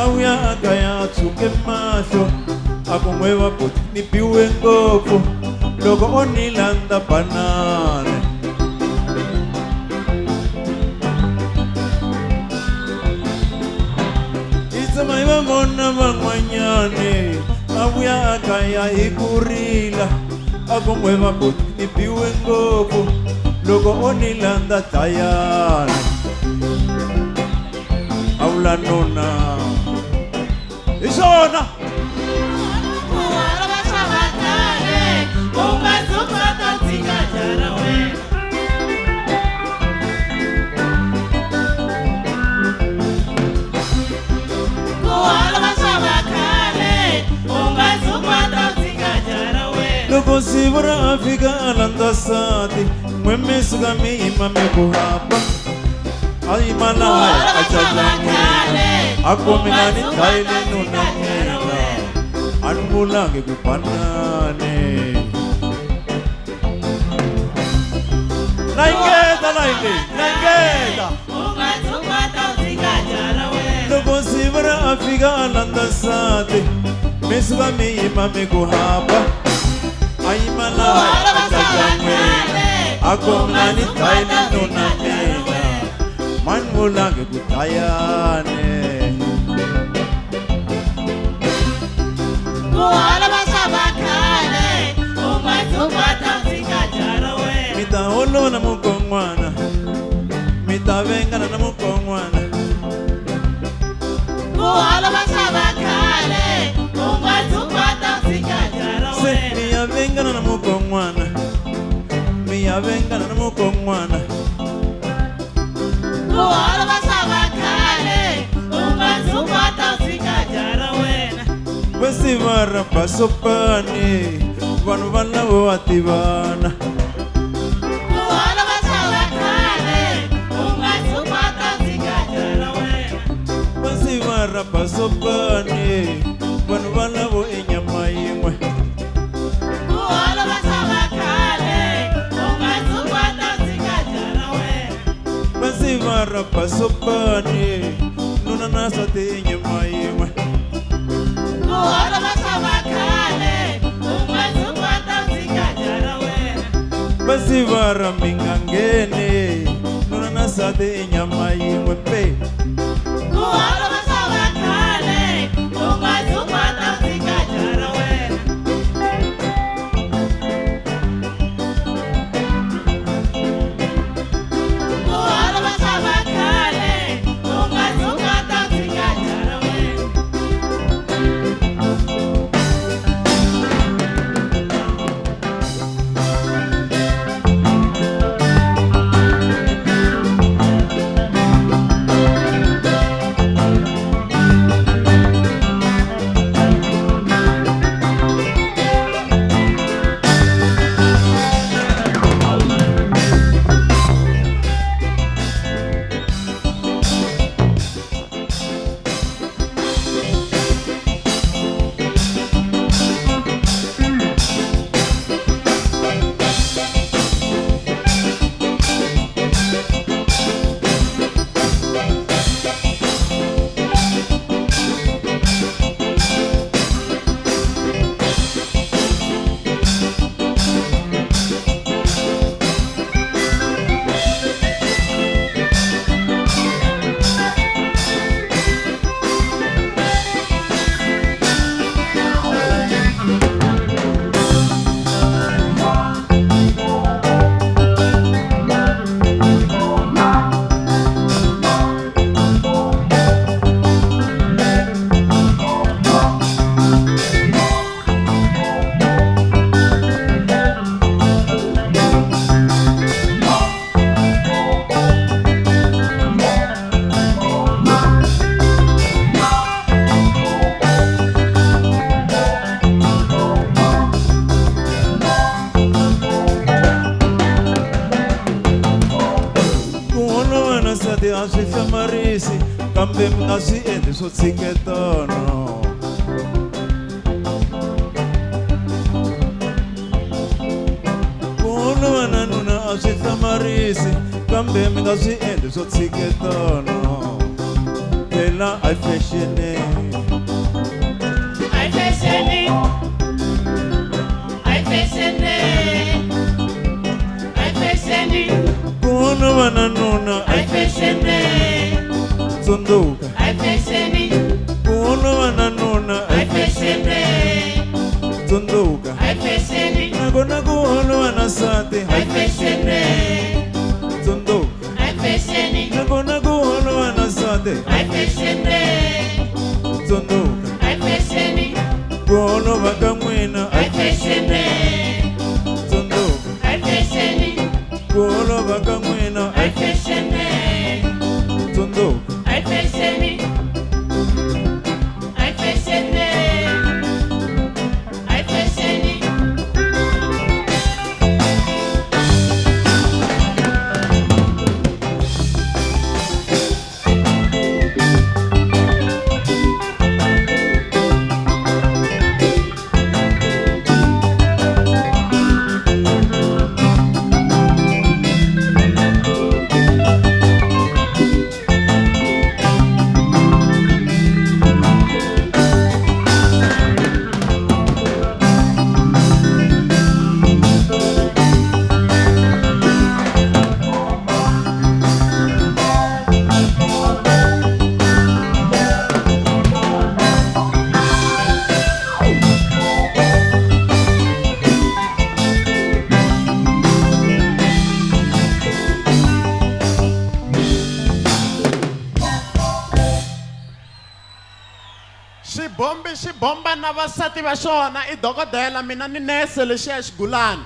Auya gaya tsuke masho akumwewa poti nipiwe ngoko loko onilanda banane Isama iwa mona mangwanyane Auya gaya ikurila akumwewa poti nipiwe ngoko loko onilanda tayane Aula nona Isona Kuala bashabakale Ungazuka katika jarawe Kuala bashabakale Ungazuka katika jarawe Loko sibura Afrika alandasati Mweme sugami imame kuhapa Ay malaya achadangwe Ako minani kaile nuna mwena Anmulange kupanane Naingeda Naingeda Ungazuka katika jarawe Loko sibura Afrika alandasati Mesugami imame kuhapa Ay malaya achadangwe Ako minani kaile nuna mwena Manmulange kutayane Kuala bashabakale Ungazuka katika jarawe Mitaolo na mukongwana Mitavenga na mukongwana Kuala bashabakale Ungazuka katika jarawe Se miyavenga na mukongwana Miyavenga na mukongwana Kuala bashabakale Ungazuka katika jarawe Basivara pasopane Vanu vana wativana Kuala bashabakale Ungazuka katika jarawe Basivara pasopane Vanu vana vo enyama imwe Kuala bashabakale Ungazuka katika jarawe Basivara pasopane Nuna nasate enyama imwe Kuala bashabakale Ungazuka katika jarawe Basivara mingangene Nuna nasate enyama imwe pe Kuala bashabakale Ungazuka katika jarawe Kuala bashabakale Ungazuka katika jarawe n'wansati a swi hlamarisi kambe mi nga swi endli swo tshiketana kulova na nuna a swi hlamarisi kambe mi nga swi endli swo tshiketana phela a yi fexeni Ai fesheni, ai fesheni, ai fesheni, kulova na nuna a ai yi fesheni, tsundzuka ai fesheni, kulova na nuna a ai yi fesheni, tsundzuka ai fesheni, nakona ku holova na nsati a ai yi fesheni, tsundzuka ai fesheni, nakona ku holova na nsati ai fesheni, tsundzuka ai fesheni, ku holova ka n'wina a ai yi fesheni, tsundzuka ai fesheni, ku holova ka n'wina a ai yi fesheni, tsundzuka ai fesheni, ai fesheni, ai fesheni. Xibombi xi bomba na vasati va xona i dokodela mina ni nese lexiya xigulana